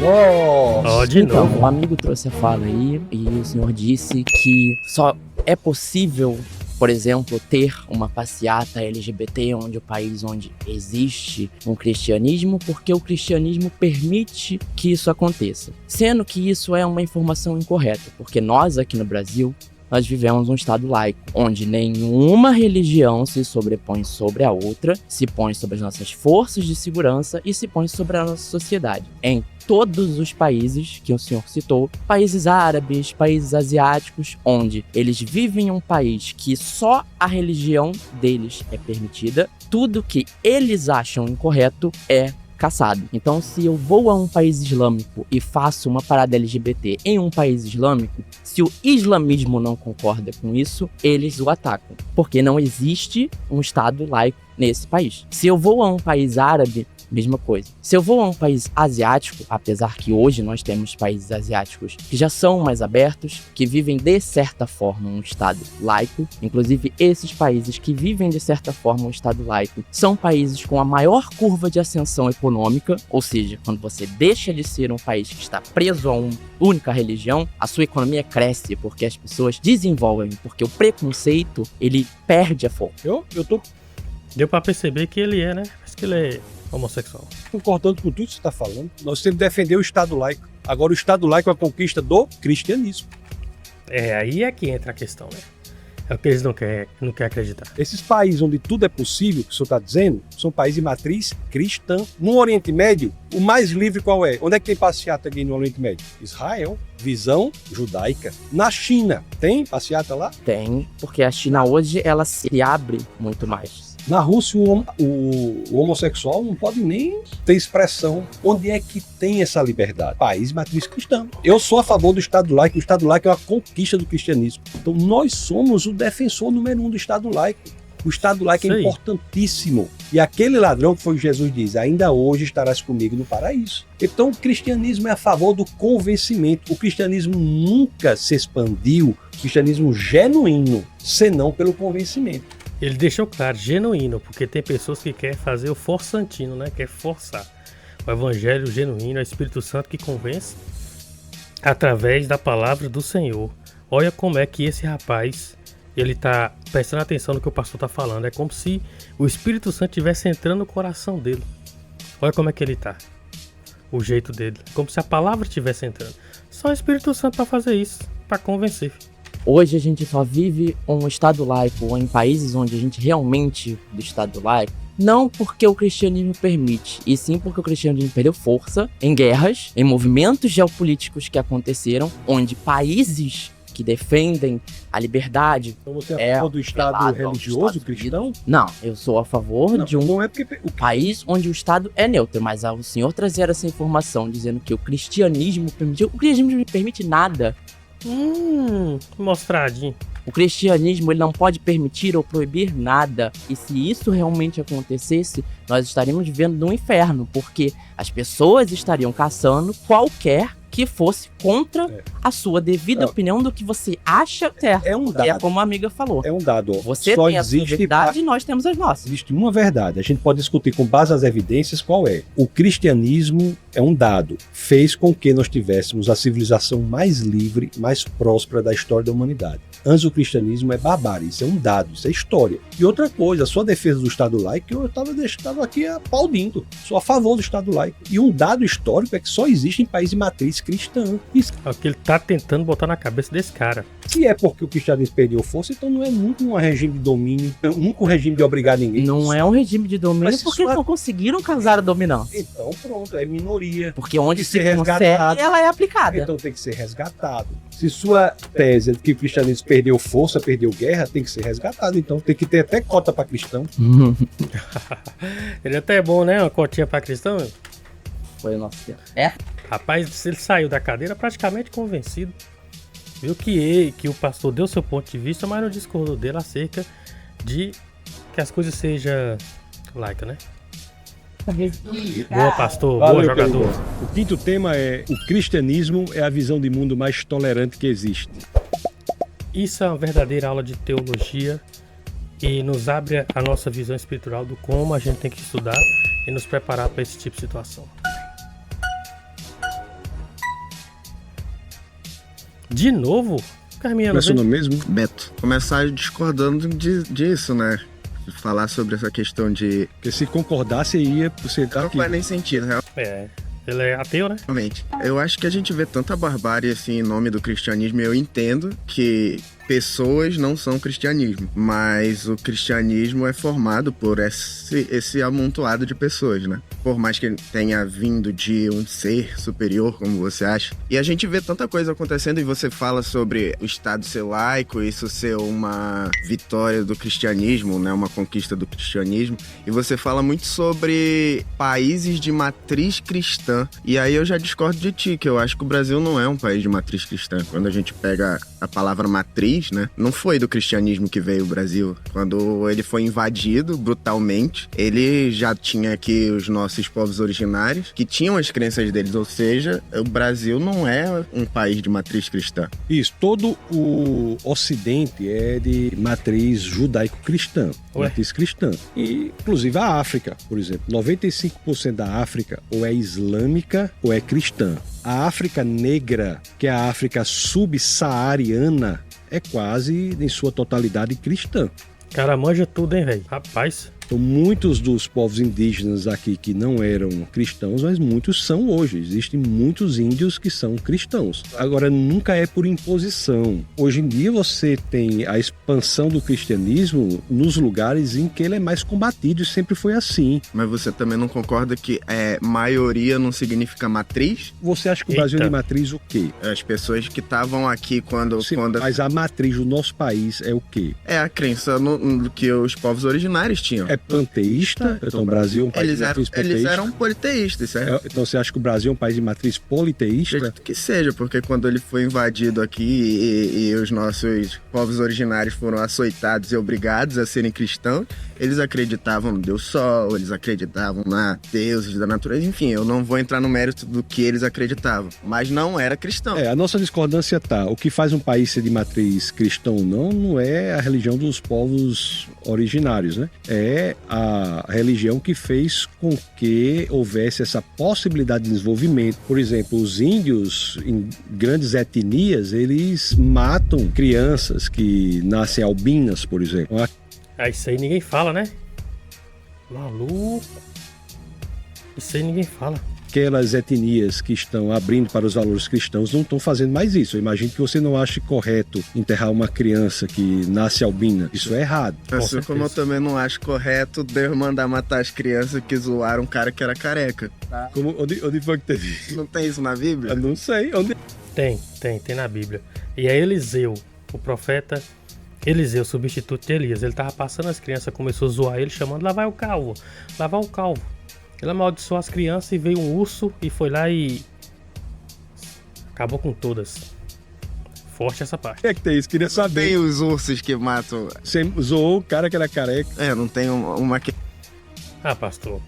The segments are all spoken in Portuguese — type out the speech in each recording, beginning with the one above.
Nossa! De Então, novo. um amigo trouxe a fala aí e o senhor disse que só é possível, por exemplo, ter uma passeata LGBT onde o país onde existe um cristianismo, porque o cristianismo permite que isso aconteça. Sendo que isso é uma informação incorreta, porque nós aqui no Brasil, nós vivemos um estado laico, onde nenhuma religião se sobrepõe sobre a outra, se põe sobre as nossas forças de segurança e se põe sobre a nossa sociedade. Em todos os países que o senhor citou, países árabes, países asiáticos, onde eles vivem em um país que só a religião deles é permitida, tudo que eles acham incorreto é caçado. Então, se eu vou a um país islâmico e faço uma parada LGBT em um país islâmico, se o islamismo não concorda com isso, eles o atacam, porque não existe um estado laico nesse país. Se eu vou a um país árabe, mesma coisa. Se eu vou a um país asiático, apesar que hoje nós temos países asiáticos que já são mais abertos, que vivem de certa forma um estado laico, inclusive esses países que vivem de certa forma um estado laico são países com a maior curva de ascensão econômica, ou seja, quando você deixa de ser um país que está preso a uma única religião, a sua economia cresce porque as pessoas desenvolvem, porque o preconceito, ele perde a força. Deu pra perceber que ele é, né? Parece que ele é homossexual. Concordando com tudo que você está falando, nós temos que defender o Estado laico. Agora, o Estado laico é a conquista do cristianismo. Aí é que entra a questão, né? É o que eles não querem acreditar. Esses países onde tudo é possível, que o senhor está dizendo, são países de matriz cristã. No Oriente Médio, o mais livre qual é? Onde é que tem passeata aqui no Oriente Médio? Israel. Visão judaica. Na China, tem passeata lá? Tem, porque a China hoje, ela se abre muito mais. Na Rússia, o homossexual não pode nem ter expressão. Onde é que tem essa liberdade? País matriz cristã. Eu sou a favor do Estado laico. O Estado laico é uma conquista do cristianismo. Então, nós somos o defensor número 1 do Estado laico. O Estado laico é importantíssimo. E aquele ladrão que foi Jesus diz, ainda hoje estarás comigo no paraíso. Então, o cristianismo é a favor do convencimento. O cristianismo nunca se expandiu, o cristianismo genuíno, senão pelo convencimento. Ele deixou claro, genuíno, porque tem pessoas que querem fazer o forçantino, né? Quer forçar. O evangelho genuíno é o Espírito Santo que convence através da palavra do Senhor. Olha como é que esse rapaz, ele tá prestando atenção no que o pastor tá falando. É como se o Espírito Santo estivesse entrando no coração dele. Olha como é que ele tá. O jeito dele. Como se a palavra estivesse entrando. Só o Espírito Santo para fazer isso, para convencer. Hoje a gente só vive um estado laico, ou em países onde a gente realmente do estado laico, não porque o cristianismo permite, e sim porque o cristianismo perdeu força em guerras, em movimentos geopolíticos que aconteceram, onde países que defendem a liberdade... Então você é a favor do Estado religioso cristão? Não, eu sou a favor de um não é porque país onde o Estado é neutro, mas ao senhor trazer essa informação dizendo que o cristianismo permitiu... O cristianismo não permite nada. Mostradinho. O cristianismo, ele não pode permitir ou proibir nada. E se isso realmente acontecesse, nós estaríamos vivendo num inferno, porque as pessoas estariam caçando qualquer que fosse contra a sua devida opinião do que você acha certo. É um dado. É como a amiga falou. É um dado. Você Só tem a sua existe verdade e nós temos as nossas. Existe uma verdade. A gente pode discutir com base nas evidências qual é. O cristianismo é um dado. Fez com que nós tivéssemos a civilização mais livre, mais próspera da história da humanidade. Antes o cristianismo é barbárie. Isso é um dado. Isso é história. E outra coisa, a sua defesa do Estado laico, eu estava aqui aplaudindo. Sou a favor do Estado laico. E um dado histórico é que só existe em países de matriz cristã. Isso. É o que ele tá tentando botar na cabeça desse cara. Se é porque o cristianismo perdeu força, então não é nunca um regime de domínio, nunca um regime de obrigar ninguém. Não é um regime de domínio. Mas porque eles não conseguiram causar a dominância. Então pronto, é minoria. Porque onde Tem que se ser consegue, resgatado. ela é aplicada. Então tem que ser resgatado. Se sua tese é de que o cristianismo perdeu força, perdeu guerra, tem que ser resgatado. Então tem que ter até cota para cristão. Ele até é bom, né? Uma cotinha para cristão. Foi o nosso tempo. É? Rapaz, ele saiu da cadeira praticamente convencido. Viu que o pastor deu seu ponto de vista, mas não discordou dele acerca de que as coisas sejam laica, né? Boa, pastor. Valeu, boa, jogador. querido. O quinto tema é: o cristianismo é a visão de mundo mais tolerante que existe. Isso é uma verdadeira aula de teologia e nos abre a nossa visão espiritual do como a gente tem que estudar e nos preparar para esse tipo de situação. De novo? Carminha, Não é seu nome mesmo? Beto, começar discordando disso, né? Falar sobre essa questão de... Porque se concordasse, ia você tá Não aqui. faz nem sentido, É, ele é ateu, né? realmente. Eu acho que a gente vê tanta barbárie assim em nome do cristianismo. Eu entendo que pessoas não são cristianismo, mas o cristianismo é formado por esse amontoado de pessoas, né? Por mais que ele tenha vindo de um ser superior, como você acha. E a gente vê tanta coisa acontecendo e você fala sobre o Estado ser laico, isso ser uma vitória do cristianismo, né? Uma conquista do cristianismo. E você fala muito sobre países de matriz cristã. E aí eu já discordo de ti, que eu acho que o Brasil não é um país de matriz cristã. Quando a gente pega a palavra matriz, né? Não foi do cristianismo que veio o Brasil. Quando ele foi invadido brutalmente, ele já tinha aqui os nossos povos originários, que tinham as crenças deles, ou seja, o Brasil não é um país de matriz cristã. Isso, todo o Ocidente é de matriz judaico-cristã, Ué? matriz cristã. E, inclusive, a África, por exemplo, 95% da África ou é islâmica ou é cristã. A África negra, que é a África subsaariana, é quase, em sua totalidade, cristã. Cara, manja tudo, hein, velho? Rapaz. Então, muitos dos povos indígenas aqui que não eram cristãos, mas muitos são hoje. Existem muitos índios que são cristãos. Agora, nunca é por imposição. Hoje em dia, você tem a expansão do cristianismo nos lugares em que ele é mais combatido, e sempre foi assim. Mas você também não concorda que maioria não significa matriz? Você acha que o Brasil é Eita. de matriz o quê? As pessoas que estavam aqui quando... Mas a matriz do nosso país é o quê? É a crença que os povos originários tinham. É panteísta? Então, o Brasil é um país Eles de matriz eram panteísta? politeístas, certo? Então, você acha que o Brasil é um país de matriz politeísta? Acredito que seja, porque quando ele foi invadido aqui e os nossos povos originários foram açoitados e obrigados a serem cristãos, eles acreditavam no Deus Sol, eles acreditavam na deuses da natureza, enfim, eu não vou entrar no mérito do que eles acreditavam, mas não era cristão. A nossa discordância tá. O que faz um país ser de matriz cristã ou não é a religião dos povos originários, né? É a religião que fez com que houvesse essa possibilidade de desenvolvimento. Por exemplo, os índios, em grandes etnias, eles matam crianças que nascem albinas, por exemplo. Isso aí ninguém fala, né? Maluco. Isso aí ninguém fala. Aquelas etnias que estão abrindo para os valores cristãos não estão fazendo mais isso. Eu imagino que você não ache correto enterrar uma criança que nasce albina. Isso é errado. Assim como eu também não acho correto Deus mandar matar as crianças que zoaram um cara que era careca. Tá? Onde foi que teve? Não tem isso na Bíblia? Eu não sei. Onde... Tem na Bíblia. E é Eliseu, o profeta Eliseu, substituto de Elias. Ele tava passando, as crianças começou a zoar ele, chamando: lá vai o calvo, lá vai o calvo. Ele amaldiçoou as crianças e veio um urso e foi lá e acabou com todas. Forte essa parte. O que é que tem isso? Queria saber. Tem os ursos que matam... Você zoou o cara que era careca. não tem uma... Ah, pastor,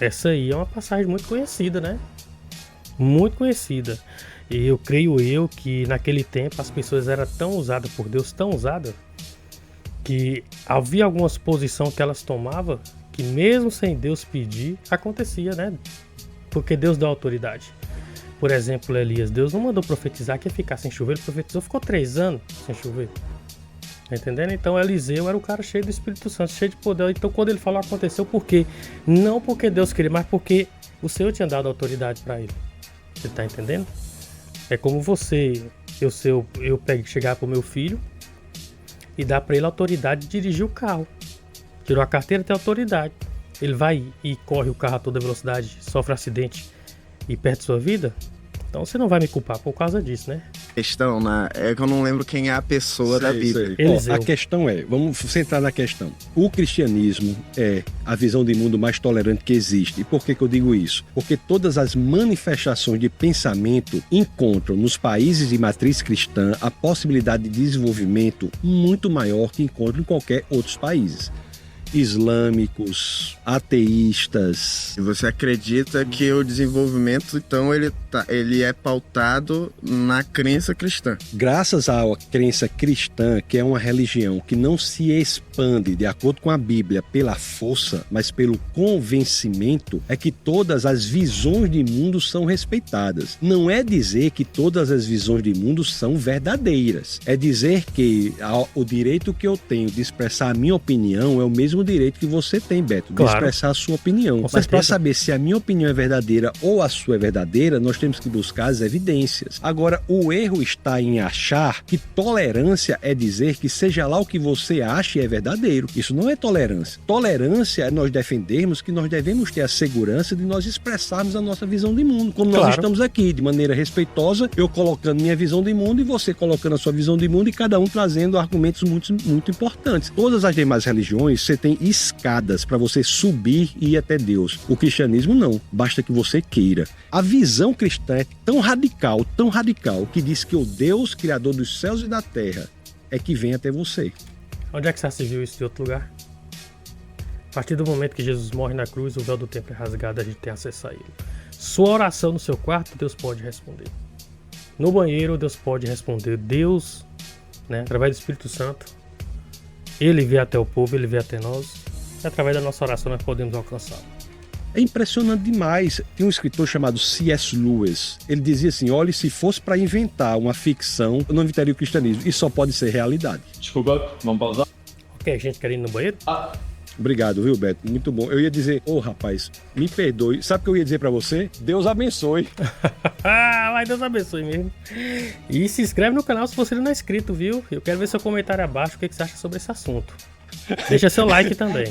essa aí é uma passagem muito conhecida, né? Muito conhecida. E eu creio que naquele tempo as pessoas eram tão usadas por Deus, tão usadas, que havia algumas posições que elas tomavam que mesmo sem Deus pedir, acontecia, né? Porque Deus dá autoridade. Por exemplo, Elias, Deus não mandou profetizar que ia ficar sem chover, ele profetizou, ficou 3 anos sem chover. Tá entendendo? Então Eliseu era o cara cheio do Espírito Santo, cheio de poder. Então quando ele falou, aconteceu por quê? Não porque Deus queria, mas porque o Senhor tinha dado autoridade para ele. Você tá entendendo? É como eu chegar pro meu filho e dar para ele a autoridade de dirigir o carro. Tirou a carteira, tem autoridade. Ele vai e corre o carro a toda velocidade, sofre acidente e perde sua vida? Então você não vai me culpar por causa disso, né? Questão, né? É que eu não lembro quem é a pessoa da Bíblia. A questão é, vamos centrar na questão. O cristianismo é a visão de mundo mais tolerante que existe. E por que eu digo isso? Porque todas as manifestações de pensamento encontram nos países de matriz cristã a possibilidade de desenvolvimento muito maior que encontram em qualquer outros países. islâmicos, ateístas. E você acredita que o desenvolvimento, então, ele é pautado na crença cristã? Graças à crença cristã, que é uma religião que não se expande de acordo com a Bíblia pela força, mas pelo convencimento, é que todas as visões de mundo são respeitadas. Não é dizer que todas as visões de mundo são verdadeiras. É dizer que o direito que eu tenho de expressar a minha opinião é o mesmo direito que você tem, Beto, de expressar a sua opinião. Mas para saber se a minha opinião é verdadeira ou a sua é verdadeira, nós temos que buscar as evidências. Agora, o erro está em achar que tolerância é dizer que seja lá o que você acha é verdadeiro. Isso não é tolerância. Tolerância é nós defendermos que nós devemos ter a segurança de nós expressarmos a nossa visão de mundo, como nós estamos aqui, de maneira respeitosa, eu colocando minha visão de mundo e você colocando a sua visão de mundo e cada um trazendo argumentos muito, muito importantes. Todas as demais religiões, você tem escadas para você subir e ir até Deus. O cristianismo não, basta que você queira. A visão cristã é tão radical, que diz que o Deus, criador dos céus e da terra, é que vem até você. Onde é que você viu isso de outro lugar? A partir do momento que Jesus morre na cruz, o véu do templo é rasgado, a gente tem acesso a ele. Sua oração no seu quarto, Deus pode responder. No banheiro, Deus pode responder. Deus, através do Espírito Santo, ele vê até o povo, ele vê até nós. E através da nossa oração nós podemos alcançá-lo. É impressionante demais. Tem um escritor chamado C.S. Lewis. Ele dizia assim, olha, se fosse para inventar uma ficção, eu não inventaria o cristianismo. Isso só pode ser realidade. Desculpa, vamos pausar? Ok, gente quer ir no banheiro? Obrigado, viu, Beto? Muito bom. Eu ia dizer, rapaz, me perdoe. Sabe o que eu ia dizer pra você? Deus abençoe. Mas Deus abençoe mesmo. E se inscreve no canal se você não é inscrito, viu? Eu quero ver seu comentário abaixo, o que você acha sobre esse assunto. Deixa seu like também.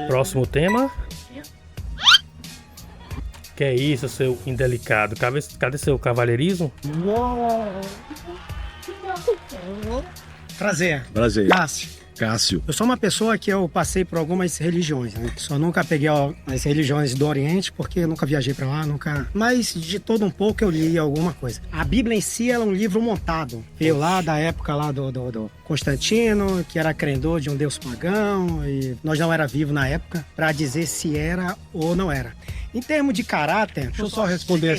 Próximo tema. Que é isso, seu indelicado? Cadê seu cavalheirismo? Prazer. Cássio. Eu sou uma pessoa que eu passei por algumas religiões, né? Só nunca peguei as religiões do Oriente, porque eu nunca viajei pra lá, nunca... Mas de todo um pouco eu li alguma coisa. A Bíblia em si, ela é um livro montado. Veio lá da época lá do Constantino, que era credor de um deus pagão, e nós não era vivo na época, pra dizer se era ou não era. Em termos de caráter... Deixa eu só responder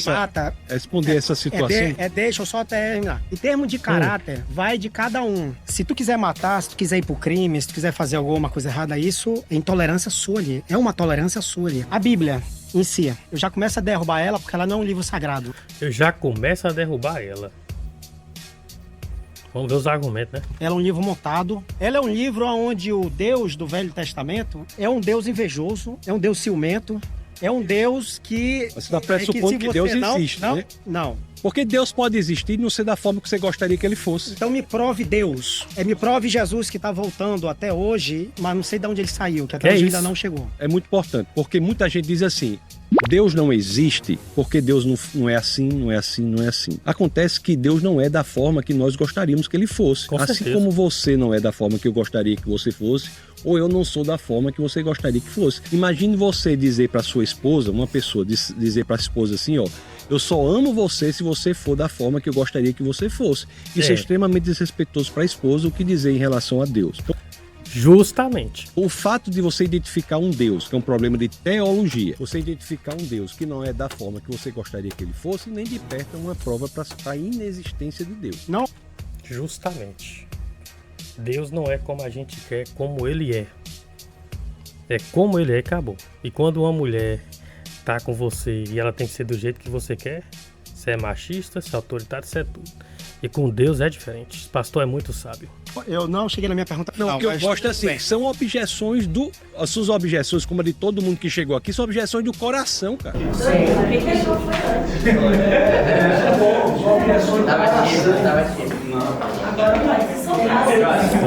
essa situação. Deixa eu só terminar. Em termos de caráter, vai de cada um. Se tu quiser matar, se tu quiser ir pro crime, se tu quiser fazer alguma coisa errada, isso é intolerância sua ali. É uma tolerância sua ali. A Bíblia em si, eu já começo a derrubar ela porque ela não é um livro sagrado. Eu já começo a derrubar ela. Vamos ver os argumentos, né? Ela é um livro montado. Ela é um livro onde o Deus do Velho Testamento é um Deus invejoso, é um Deus ciumento, é um Deus que... Você está pressupondo que Deus existe, né? Não. Porque Deus pode existir e não ser da forma que você gostaria que ele fosse. Então me prove Deus. Me prove Jesus que está voltando até hoje, mas não sei de onde ele saiu, que até hoje ainda não chegou. É muito importante, porque muita gente diz assim, Deus não existe porque Deus não é assim, não é assim, não é assim. Acontece que Deus não é da forma que nós gostaríamos que ele fosse. Assim como você não é da forma que eu gostaria que você fosse, ou eu não sou da forma que você gostaria que fosse. Imagine você dizer para sua esposa, uma pessoa dizer para a esposa assim, eu só amo você se você for da forma que eu gostaria que você fosse. Isso é extremamente desrespeitoso para a esposa, o que dizer em relação a Deus. Então, justamente. O fato de você identificar um Deus, que é um problema de teologia, você identificar um Deus que não é da forma que você gostaria que ele fosse, nem de perto é uma prova para a inexistência de Deus. Não. Justamente. Deus não é como a gente quer, como ele é. É como ele é e acabou. E quando uma mulher tá com você e ela tem que ser do jeito que você quer, você é machista, você é autoritário, você é tudo. E com Deus é diferente. O pastor é muito sábio. Eu não cheguei na minha pergunta. Não, o que eu gosto é assim, são objeções as suas objeções, como a de todo mundo que chegou aqui, são objeções do coração, cara.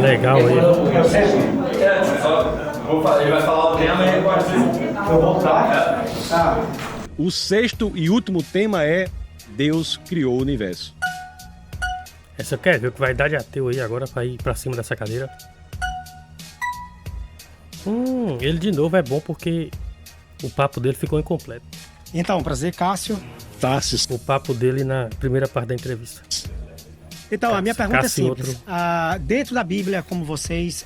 Legal aí. Ele vai falar o tema e eu vou voltar. O sexto e último tema é Deus criou o universo. Essa eu quero ver o que vai dar de ateu aí agora pra ir pra cima dessa cadeira. Ele de novo é bom porque o papo dele ficou incompleto. Então, prazer, Cássio. Tassis. O papo dele na primeira parte da entrevista. Então, a minha pergunta é Casse simples. outro. Dentro da Bíblia, como vocês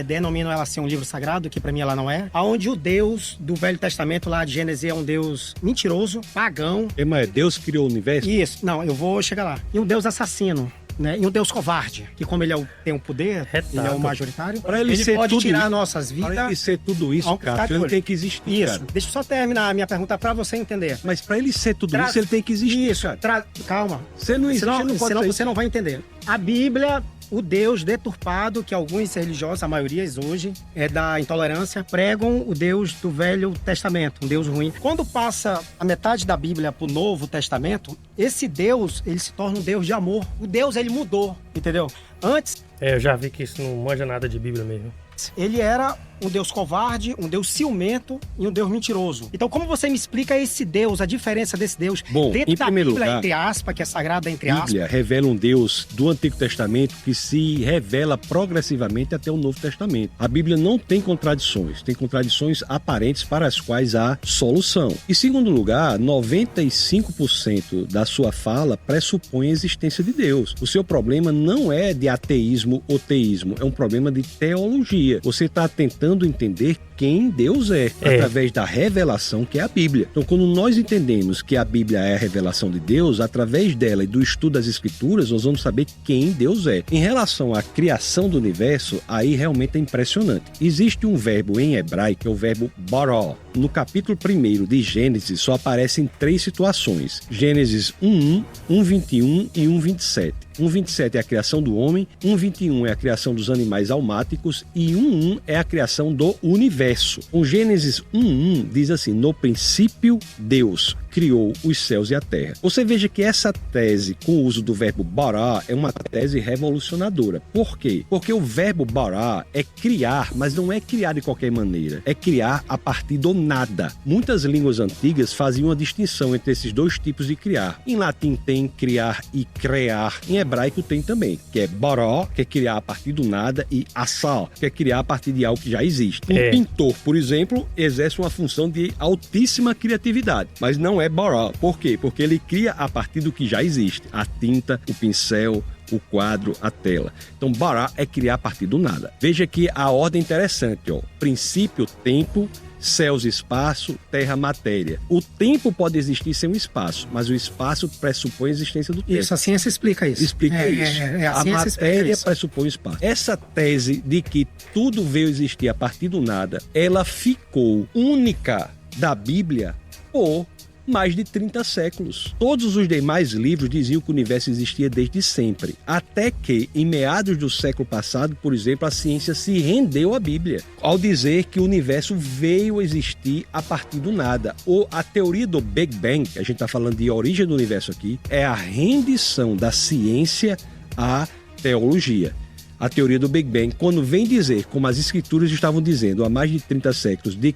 denominam ela ser um livro sagrado, que pra mim ela não é, aonde o Deus do Velho Testamento, lá de Gênesis, é um Deus mentiroso, pagão. Mas Deus criou o universo? Isso, não, eu vou chegar lá. E um Deus assassino. Né? E um Deus covarde, que como ele tem o poder, Retado. ele é o majoritário, Pra ele ser pode tudo tirar isso- nossas vidas. Para ele ser tudo isso, Vamos ficar cara, de ele olho. tem que existir, Isso. cara. Deixa eu só terminar a minha pergunta pra você entender. Mas pra ele ser tudo Tra- isso, ele tem que existir, Isso, cara. calma. Você não existe, Senão, não pode senão ser você não vai entender. A Bíblia, o Deus deturpado, que alguns religiosos, a maioria hoje, é da intolerância, pregam o Deus do Velho Testamento, um Deus ruim. Quando passa a metade da Bíblia pro Novo Testamento, esse Deus, ele se torna um Deus de amor. O Deus, ele mudou, entendeu? Antes, Eu já vi que isso não manja nada de Bíblia mesmo. ele era um Deus covarde, um Deus ciumento e um Deus mentiroso. Então, como você me explica esse Deus, a diferença desse Deus Bom, dentro em da primeiro Bíblia, lugar, entre aspas, que é sagrada, entre A aspas? Bíblia revela um Deus do Antigo Testamento que se revela progressivamente até o Novo Testamento. A Bíblia não tem contradições, tem contradições aparentes para as quais há solução. Em segundo lugar, 95% da sua fala pressupõe a existência de Deus. O seu problema não é de ateísmo ou teísmo, é um problema de teologia. Você está tentando entender quem Deus é, através da revelação que é a Bíblia. Então, quando nós entendemos que a Bíblia é a revelação de Deus, através dela e do estudo das Escrituras, nós vamos saber quem Deus é. Em relação à criação do universo, aí realmente é impressionante. Existe um verbo em hebraico, que é o verbo bara. No capítulo 1 de Gênesis, só aparecem 3 situações. Gênesis 1:1, 1:21 e 1:27. 1:27 é a criação do homem, 1:21 é a criação dos animais almáticos e 1:1 é a criação do universo. O Gênesis 1:1 diz assim: no princípio, Deus criou os céus e a terra. Você veja que essa tese com o uso do verbo bara é uma tese revolucionadora. Por quê? Porque o verbo bara é criar, mas não é criar de qualquer maneira. É criar a partir do nada. Muitas línguas antigas faziam uma distinção entre esses dois tipos de criar. Em latim tem criar e crear. Em hebraico tem também, que é bara, que é criar a partir do nada, e asa, que é criar a partir de algo que já existe. Um pintor, por exemplo, exerce uma função de altíssima criatividade, mas não é bara. Por quê? Porque ele cria a partir do que já existe. A tinta, o pincel, o quadro, a tela. Então, bara é criar a partir do nada. Veja que a ordem é interessante, ó. Princípio, tempo, céus, espaço, terra, matéria. O tempo pode existir sem um espaço, mas o espaço pressupõe a existência do tempo. Isso, a ciência explica isso. Explica isso. A A ciência explica matéria isso. pressupõe o espaço. Essa tese de que tudo veio existir a partir do nada, ela ficou única da Bíblia por mais de 30 séculos. Todos os demais livros diziam que o universo existia desde sempre. Até que, em meados do século passado, por exemplo, a ciência se rendeu à Bíblia, ao dizer que o universo veio existir a partir do nada. Ou a teoria do Big Bang, que a gente está falando de origem do universo aqui, é a rendição da ciência à teologia. A teoria do Big Bang, quando vem dizer, como as escrituras estavam dizendo há mais de 30 séculos, de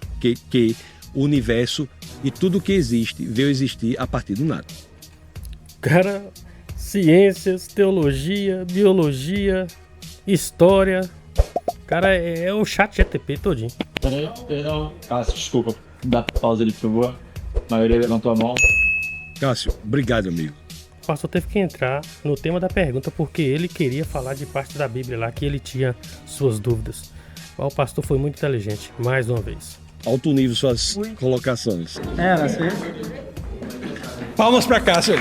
que o universo e tudo que existe veio existir a partir do nada. Cara, ciências, teologia, biologia, história. Cara, é o chat GTP todinho. Peraí, Cássio, desculpa. Dá pausa ali, por favor. A maioria levantou a mão. Cássio, obrigado, amigo. O pastor teve que entrar no tema da pergunta porque ele queria falar de parte da Bíblia lá que ele tinha suas dúvidas. Mas o pastor foi muito inteligente, mais uma vez. Alto nível suas colocações. Era assim. Palmas para Cássio aí.